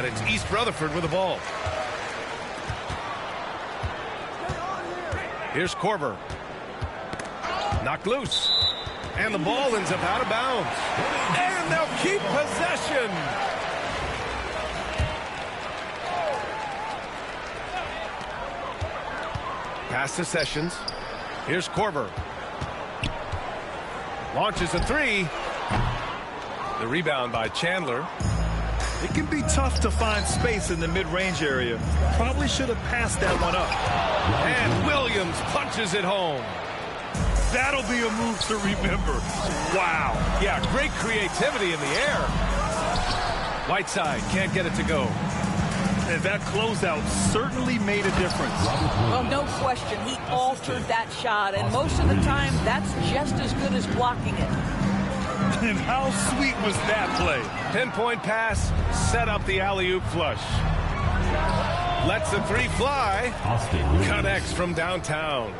And it's East Rutherford with the ball. Here's Korver. Knocked loose. And the ball ends up out of bounds. And they'll keep possession. Pass to Sessions. Here's Korver. Launches a three. The rebound by Chandler. It can be tough to find space in the mid-range area. Probably should have passed that one up. And Williams punches it home. That'll be a move to remember. Wow. Yeah, great creativity in the air. Whiteside can't get it to go. And that closeout certainly made a difference. Well, no question. He altered that shot, and most of the time, that's just as good as blocking it. And how sweet was that play? Pinpoint pass, set up the alley-oop flush. Lets the three fly. Connects from downtown.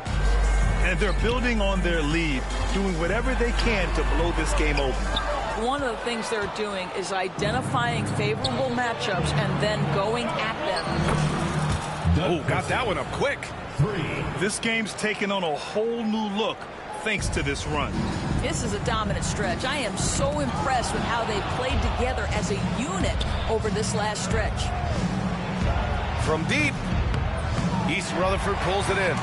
And they're building on their lead, doing whatever they can to blow this game open. One of the things they're doing is identifying favorable matchups and then going at them. Oh, got that one up quick. This game's taken on a whole new look thanks to this run. This is a dominant stretch. I am so impressed with how they played together as a unit over this last stretch. From deep, East Rutherford pulls it in.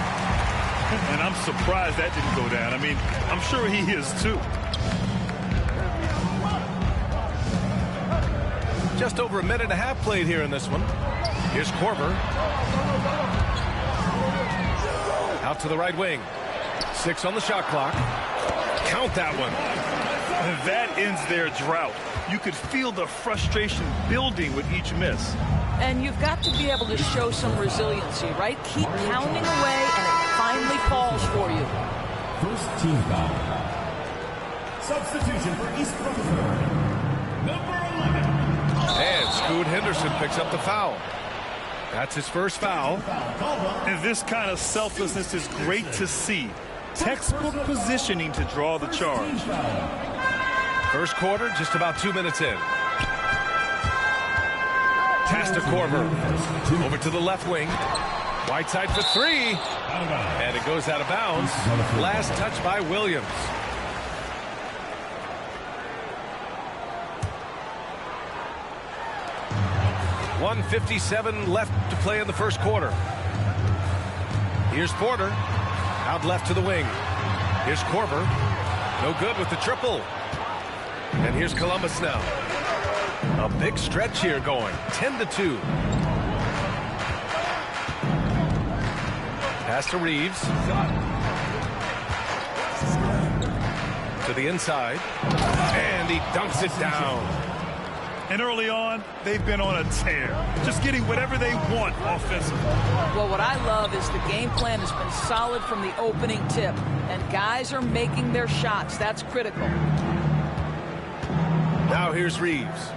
And I'm surprised that didn't go down. I mean, I'm sure he is too. Just over a minute and a half played here in this one. Here's Korver. Out to the right wing. 6 on the shot clock. Count that one. And that ends their drought. You could feel the frustration building with each miss. And you've got to be able to show some resiliency, right? Keep pounding away, and it finally falls for you. First team foul. Substitution for East Rutherford. Number 11. And Scoot Henderson picks up the foul. That's his first foul. And this kind of selflessness is great to see. Textbook positioning to draw the charge. First quarter, just about 2 minutes in. Pass to Korver. Over to the left wing. Whiteside for three. And it goes out of bounds. Last touch by Williams. .157 left to play in the first quarter. Here's Porter. Out left to the wing. Here's Korver. No good with the triple. And here's Columbus now. A big stretch here going. 10-2. Pass to Reeves. To the inside. And he dunks it down. And early on, they've been on a tear. Just getting whatever they want offensively. Well, what I love is the game plan has been solid from the opening tip. And guys are making their shots. That's critical. Now here's Reeves.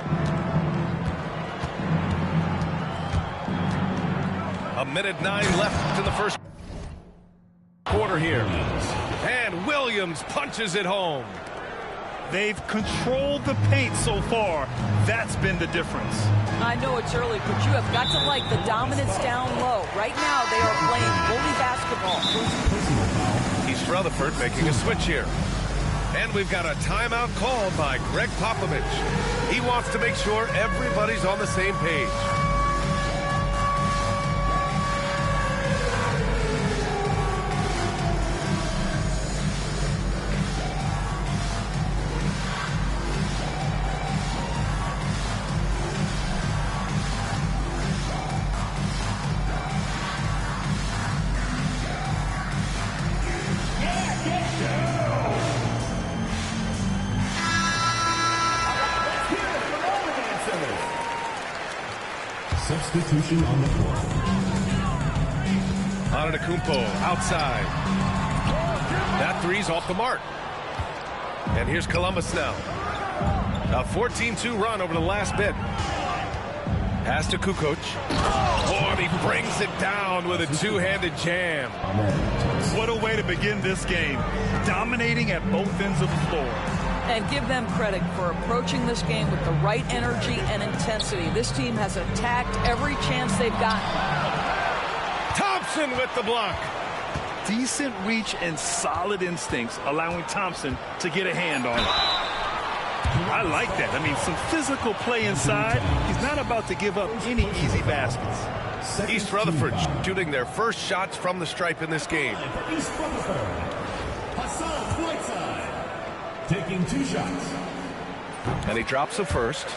A minute 9 left in the first quarter here. And Williams punches it home. They've controlled the paint so far. That's been the difference. I know it's early, but you have got to like the dominance down low. Right now, they are playing bully basketball. East Rutherford making a switch here. And we've got a timeout called by Greg Popovich. He wants to make sure everybody's on the same page. Substitution on the floor. Antetokounmpo outside. That three's off the mark. And here's Columbus now. A 14-2 run over the last bit. Pass to Kukoc. Oh, and he brings it down with a two-handed jam. What a way to begin this game. Dominating at both ends of the floor. And give them credit for approaching this game with the right energy and intensity. This team has attacked every chance they've gotten. Thompson with the block. Decent reach and solid instincts, allowing Thompson to get a hand on it. I like that. I mean, some physical play inside. He's not about to give up any easy baskets. East Rutherford shooting their first shots from the stripe in this game. East Rutherford, Hassan Whiteside, taking 2 shots. And he drops the first.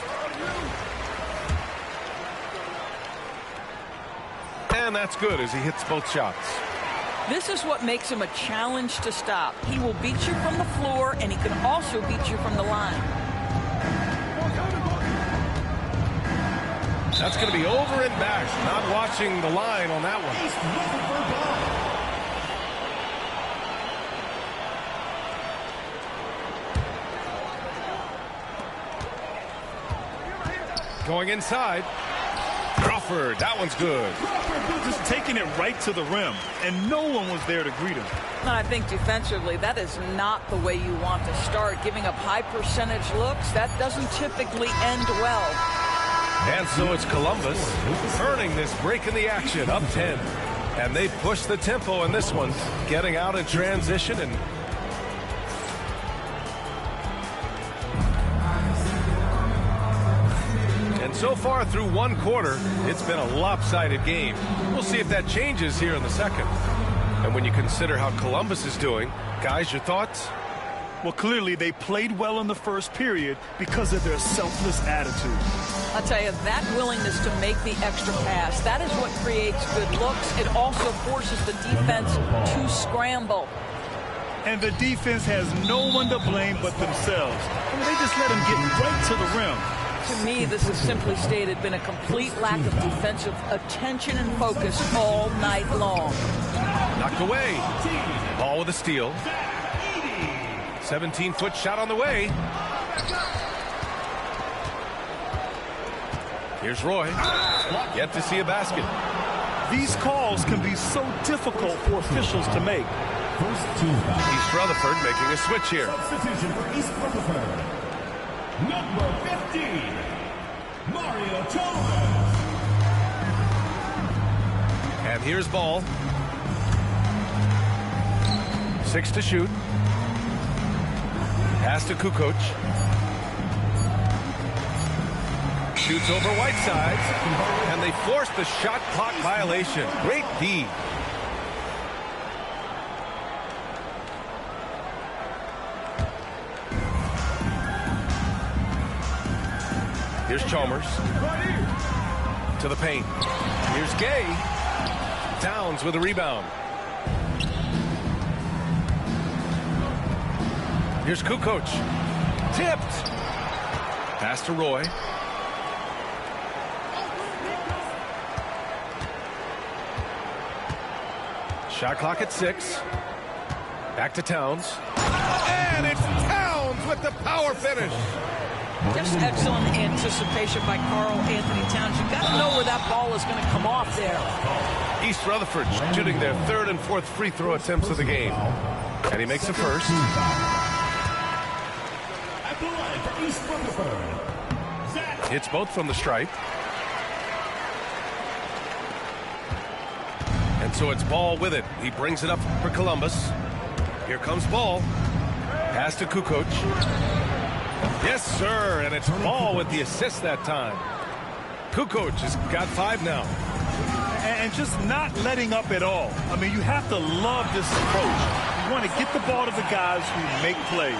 And that's good as he hits both shots. This is what makes him a challenge to stop. He will beat you from the floor, and he can also beat you from the line. That's going to be over and back. Not watching the line on that one. East Rutherford ball. Going inside. Crawford, that one's good. Just taking it right to the rim, and no one was there to greet him. And I think defensively, that is not the way you want to start. Giving up high percentage looks, that doesn't typically end well. And so it's Columbus earning this break in the action, up 10. And they push the tempo in this one, getting out in transition. And so far through one quarter, it's been a lopsided game. We'll see if that changes here in the second. And when you consider how Columbus is doing, guys, your thoughts? Well, clearly they played well in the first period because of their selfless attitude. I'll tell you, that willingness to make the extra pass, that is what creates good looks. It also forces the defense to scramble. And the defense has no one to blame but themselves. I mean, they just let them get right to the rim. To me, this has simply stated been a complete lack of defensive attention and focus all night long. Knocked away. Ball with a steal. 17-foot shot on the way. Here's Roy. Yet to see a basket. These calls can be so difficult for officials to make. First team foul. East Rutherford making a switch here. Substitution for East Rutherford. Number 15, Mario Chalmers. And here's Ball. 6 to shoot. Pass to Kukoc. Shoots over Whiteside. And they force the shot clock violation. Great D. Here's Chalmers. To the paint. Here's Gay. Towns with a rebound. Here's Kukoc. Tipped. Pass to Roy. Shot clock at 6. Back to Towns. And it's Towns with the power finish. Just excellent anticipation by Karl Anthony Towns. You've got to know where that ball is going to come off there. East Rutherford shooting their 3rd and 4th free throw attempts of the game. And he makes the first. At the line for East Rutherford, Zach. Hits both from the stripe. And so it's Ball with it. He brings it up for Columbus. Here comes Ball. Pass to Kukoc. Yes, sir. And it's Ball with the assist that time. Kukoc has got 5 now. And just not letting up at all. I mean, you have to love this approach. You want to get the ball to the guys who make plays.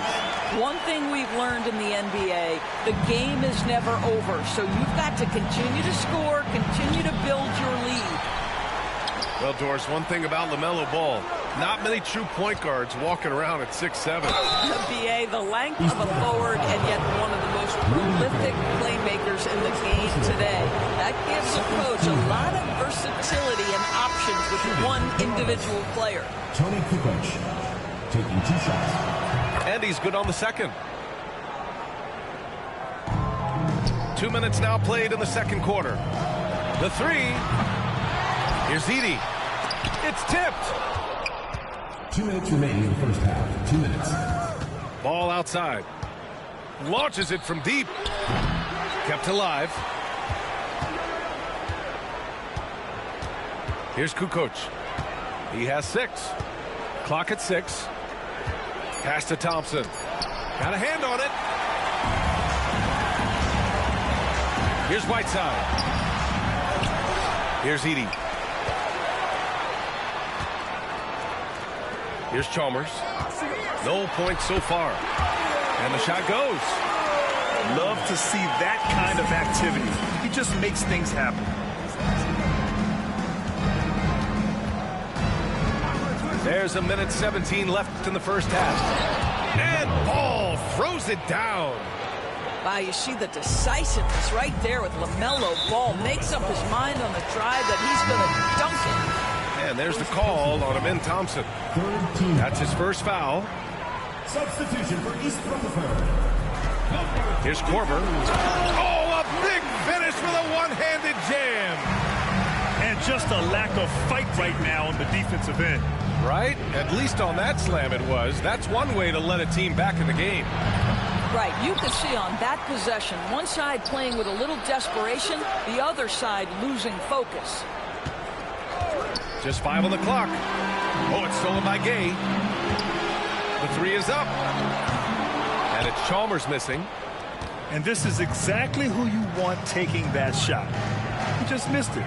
One thing we've learned in the NBA, the game is never over. So you've got to continue to score, continue to build your lead. Well, Doris, one thing about LaMelo Ball, not many true point guards walking around at 6'7". The BA, the length of a forward, and yet one of the most prolific playmakers in the game today. That gives a coach a lot of versatility and options with one individual player. Tony Kukoc taking 2 shots. And he's good on the second. 2 minutes now played in the second quarter. The 3. Here's Edey. It's tipped. 2 minutes remaining in the first half. 2 minutes. Ball outside. Launches it from deep. Kept alive. Here's Kukoc. He has 6. Clock at 6. Pass to Thompson. Got a hand on it. Here's Whiteside. Here's Edey. Here's Chalmers. No points so far. And the shot goes. Love to see that kind of activity. He just makes things happen. There's 1:17 left in the first half. And Ball throws it down. Wow, you see the decisiveness right there with LaMelo Ball. Makes up his mind on the drive that he's going to dunk it. And there's the call on Amin Thompson. That's his first foul. Substitution for East Rutherford. Here's Korver. Oh, a big finish with a one-handed jam. And just a lack of fight right now on the defensive end. Right? At least on that slam it was. That's one way to let a team back in the game. Right, you can see on that possession, one side playing with a little desperation, the other side losing focus. Just 5 on the clock. Oh, it's stolen by Gay. The 3 is up. And it's Chalmers missing. And this is exactly who you want taking that shot. He just missed it.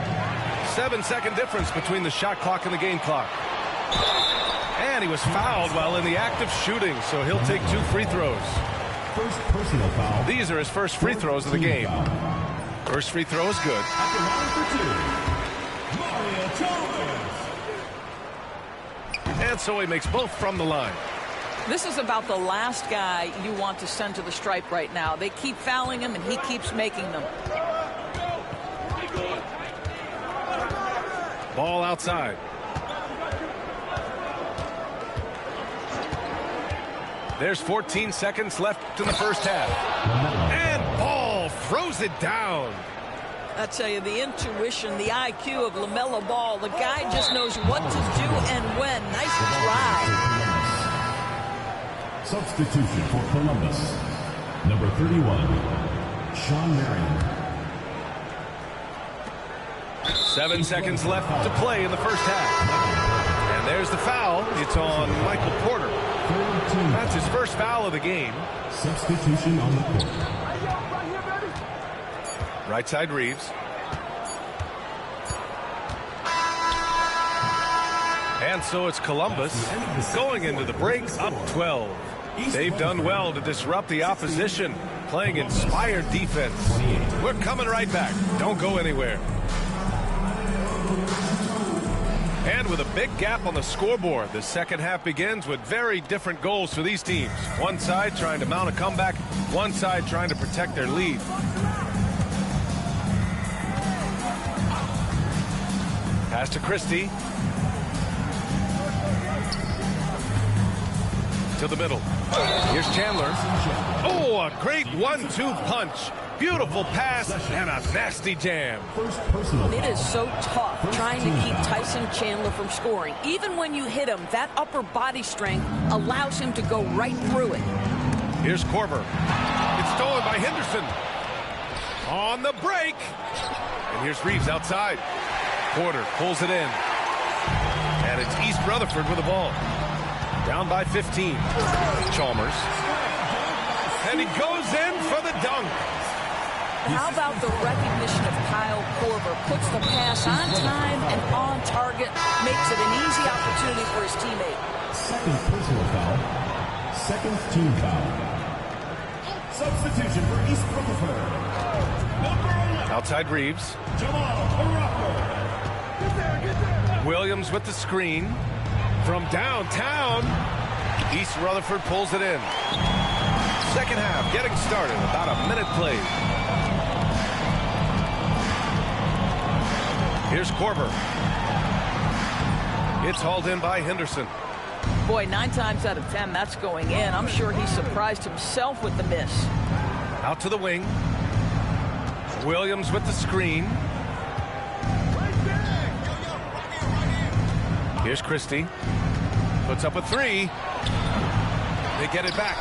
7-second difference between the shot clock and the game clock. And he was fouled while in the act of shooting, so he'll take 2 free throws. First personal foul. These are his first free throws of the game. First free throw is good. At the line for 2, Mario Chalmers. And so he makes both from the line. This is about the last guy you want to send to the stripe right now. They keep fouling him, and he keeps making them. Ball outside. There's 14 seconds left in the first half. And Ball throws it down. I tell you, the intuition, the IQ of LaMelo Ball, the guy just knows what to do and when. Nice drive. Substitution for Columbus. Number 31, Sean Marion. 7 seconds left to play in the first half. And there's the foul. It's on Michael Porter. That's his first foul of the game. Substitution on the court. Right side Reeves. And so it's Columbus going into the break up 12. They've done well to disrupt the opposition, playing inspired defense. We're coming right back. Don't go anywhere. And with a big gap on the scoreboard, the second half begins with very different goals for these teams. One side trying to mount a comeback, one side trying to protect their lead. Pass to Christie. To the middle. Here's Chandler. Oh, a great 1-2 punch. Beautiful pass and a nasty jam. It is so tough trying to keep Tyson Chandler from scoring. Even when you hit him, that upper body strength allows him to go right through it. Here's Korver. It's stolen by Henderson. On the break. And here's Reeves outside. Porter pulls it in. And it's East Rutherford with the ball. Down by 15. Chalmers. And he goes in for the dunk. How about the recognition of Kyle Korver? Puts the pass on time and on target. Makes it an easy opportunity for his teammate. Second personal foul. Second team foul. Substitution for East Rutherford. Number 11. Outside Reeves. Jamal Crawford. Williams with the screen. From downtown. East Rutherford pulls it in. Second half getting started. About a minute played. Here's Korver. It's hauled in by Henderson. Boy, 9 times out of 10, that's going in. I'm sure he surprised himself with the miss. Out to the wing. Williams with the screen. Here's Christie. Puts up a 3. They get it back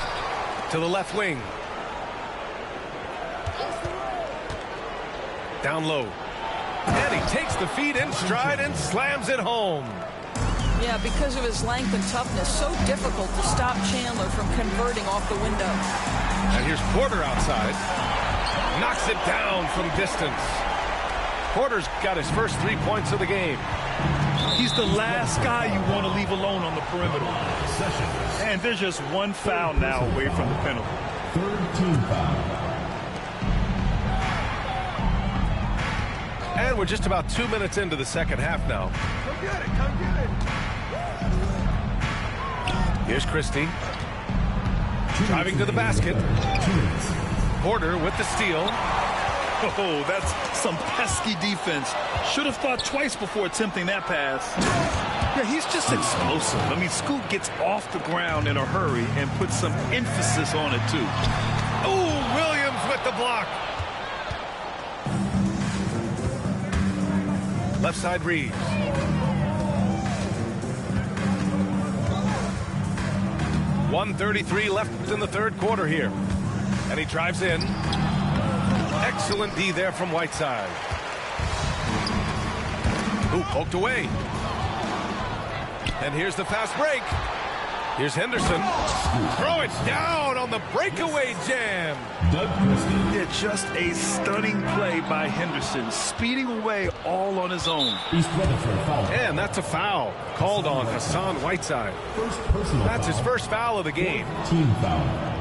to the left wing. Down low. And he takes the feed in stride and slams it home. Yeah, because of his length and toughness, so difficult to stop Chandler from converting off the window. And here's Porter outside. Knocks it down from distance. Porter's got his first 3 points of the game. He's the last guy you want to leave alone on the perimeter. And there's just one foul now away from the penalty. Third team foul. And we're just about 2 minutes into the second half now. Come get it, come get it. Here's Christie. Driving to the basket. Porter with the steal. Oh, that's some pesky defense. Should have thought twice before attempting that pass. Yeah, he's just explosive. I mean, Scoot gets off the ground in a hurry and puts some emphasis on it, too. Oh, Williams with the block. Left side Reeves. .133 left in the third quarter here. And he drives in. Excellent D there from Whiteside. Ooh, poked away. And here's the fast break. Here's Henderson. Throw it down on the breakaway jam. Yeah, just a stunning play by Henderson, speeding away all on his own. And that's a foul called on Hassan Whiteside. That's his first foul of the game. Team foul.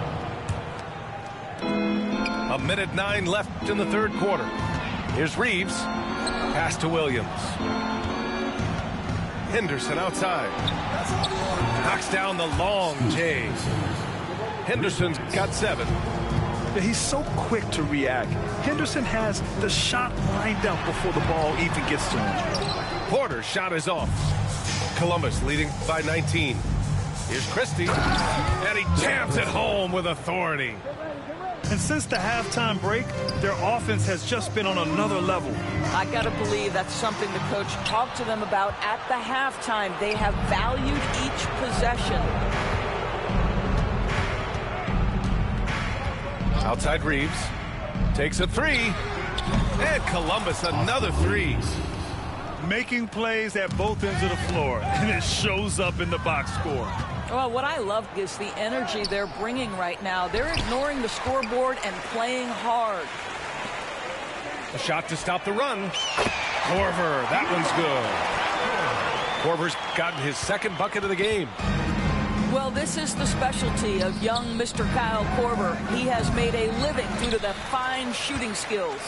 1:09 left in the third quarter. Here's Reeves. Pass to Williams. Henderson outside. Knocks down the long J. Henderson's got 7. He's so quick to react. Henderson has the shot lined up before the ball even gets to him. Porter's shot is off. Columbus leading by 19. Here's Christie. And he jams it home with authority. And since the halftime break, their offense has just been on another level. I got to believe that's something the coach talked to them about at the halftime. They have valued each possession. Outside Reeves. Takes a 3. And Columbus another 3. Making plays at both ends of the floor. And it shows up in the box score. Well, what I love is the energy they're bringing right now. They're ignoring the scoreboard and playing hard. A shot to stop the run. Korver, that one's good. Korver's gotten his second bucket of the game. Well, this is the specialty of young Mr. Kyle Korver. He has made a living due to the fine shooting skills.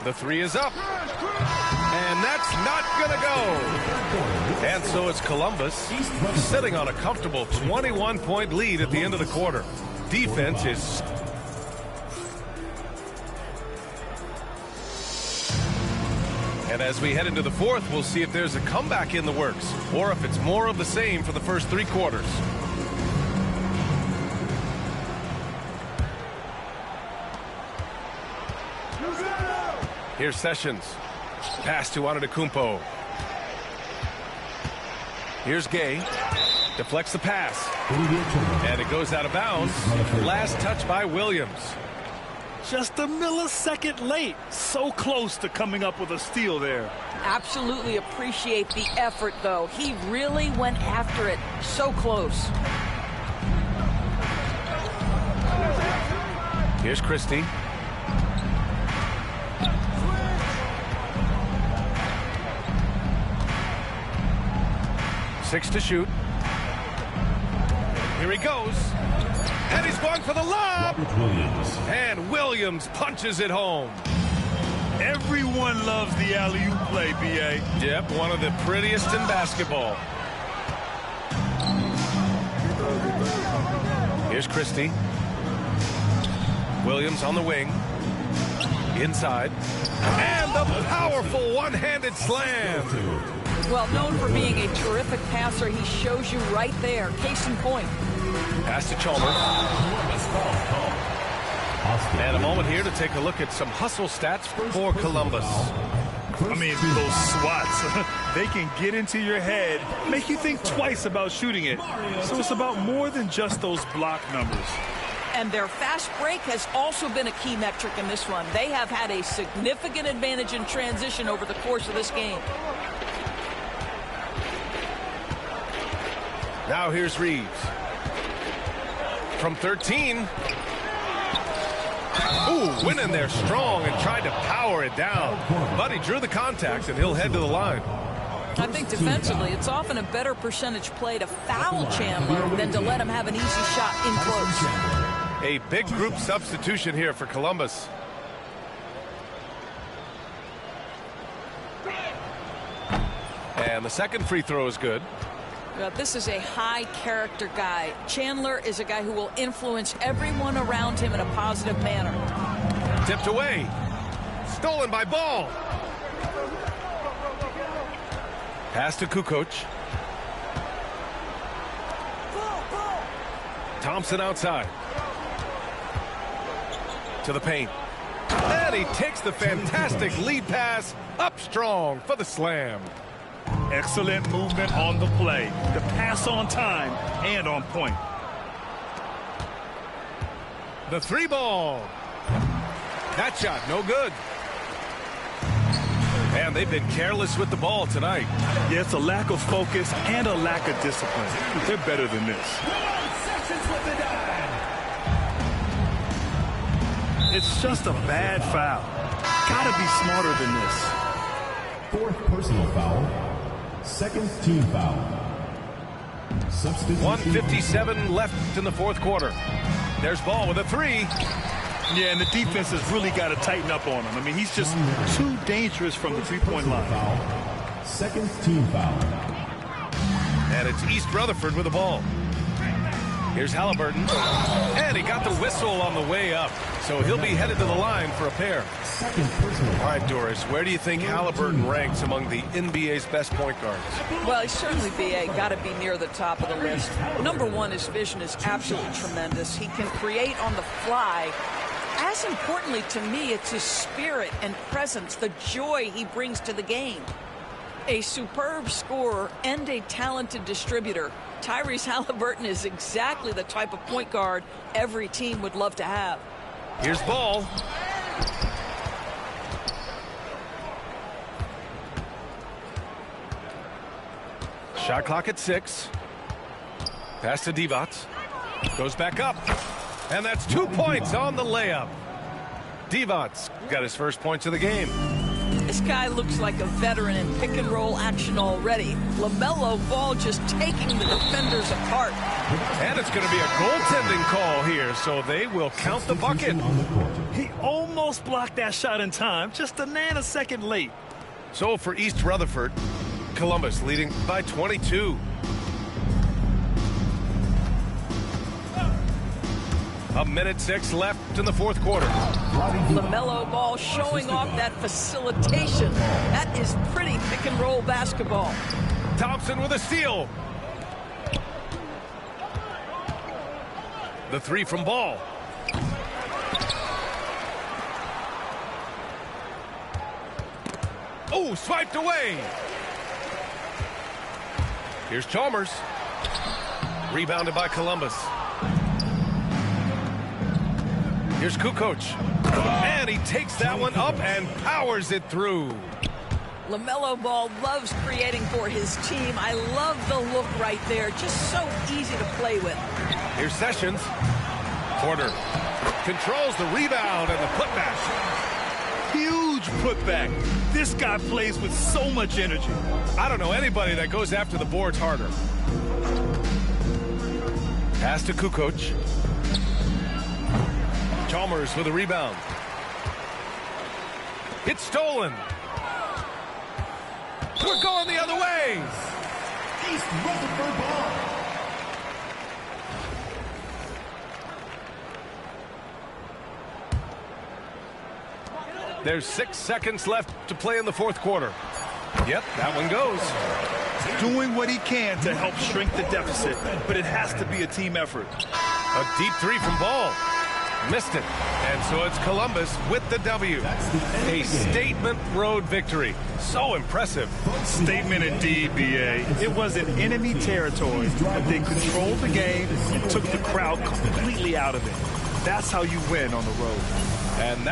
The 3 is up. And that's not going to go. And so it's Columbus sitting on a comfortable 21-point lead at the end of the quarter. Defense is... And as we head into the fourth, we'll see if there's a comeback in the works or if it's more of the same for the first 3 quarters. Here's Sessions. Pass to Antetokounmpo. Here's Gay. Deflects the pass. And it goes out of bounds. Last touch by Williams. Just a millisecond late. So close to coming up with a steal there. Absolutely appreciate the effort, though. He really went after it. So close. Here's Christie. Six to shoot. Here he goes. And he's going for the lob. And Williams punches it home. Everyone loves the alley-oop play, B.A. Yep, one of the prettiest in basketball. Here's Christie. Williams on the wing. Inside. And the powerful one-handed slam. Well, known for being a terrific passer, he shows you right there. Case in point. Pass to Chalmers. And a moment here to take a look at some hustle stats for Columbus. I mean, those swats, they can get into your head, make you think twice about shooting it. So it's about more than just those block numbers. And their fast break has also been a key metric in this one. They have had a significant advantage in transition over the course of this game. Now here's Reeves. From 13. Ooh, went in there strong and tried to power it down. But he drew the contact, and he'll head to the line. I think defensively, it's often a better percentage play to foul Chandler than to let him have an easy shot in close. A big group substitution here for Columbus. And the second free throw is good. This is a high-character guy. Chandler is a guy who will influence everyone around him in a positive manner. Tipped away. Stolen by Ball. Pass to Kukoc. Thompson outside. To the paint. And he takes the fantastic lead pass up strong for the slam. Excellent movement on the play. The pass on time and on point. The three ball. That shot, no good. And they've been careless with the ball tonight. Yeah, it's a lack of focus and a lack of discipline. They're better than this. It's just a bad foul. Gotta be smarter than this. Fourth personal foul. Second team foul. 1:57 left in the fourth quarter. There's Ball with a three. Yeah, and the defense has really got to tighten up on him. I mean, he's just too dangerous from the three-point line. Foul. Second team foul. And it's East Rutherford with the ball. Here's Halliburton. And he got the whistle on the way up. So he'll be headed to the line for a pair. Second personal foul. All right, Doris, where do you think Halliburton ranks among the NBA's best point guards? Well, he's certainly, B.A., got to be near the top of the list. Number one, his vision is absolutely tremendous. He can create on the fly. As importantly to me, it's his spirit and presence, the joy he brings to the game. A superb scorer and a talented distributor, Tyrese Halliburton is exactly the type of point guard every team would love to have. Here's Ball. Shot clock at 6. Pass to Divac. Goes back up. And that's 2 points on the layup. Divac got his first points of the game. This guy looks like a veteran in pick-and-roll action already. LaMelo Ball just taking the defenders apart. And it's going to be a goaltending call here, so they will count the bucket. He almost blocked that shot in time, just a nanosecond late. So for East Rutherford, Columbus leading by 22. A minute 6 left in the fourth quarter. LaMelo Ball showing off that facilitation. That is pretty pick-and-roll basketball. Thompson with a steal. The three from Ball. Oh, swiped away. Here's Chalmers. Rebounded by Columbus. Here's Kukoc. And he takes that one up and powers it through. LaMelo Ball loves creating for his team. I love the look right there. Just so easy to play with. Here's Sessions. Porter controls the rebound and the putback. Huge putback. This guy plays with so much energy. I don't know anybody that goes after the boards harder. Pass to Kukoc. Chalmers with a rebound. It's stolen. We're going the other way. East Rutherford ball. There's 6 seconds left to play in the fourth quarter. Yep, that one goes. Doing what he can to help shrink the deficit, but it has to be a team effort. A deep three from Ball. Missed it. And so it's Columbus with the W. A statement road victory. So impressive. Statement indeed, B.A. It was in enemy territory, but they controlled the game and took the crowd completely out of it. That's how you win on the road. And that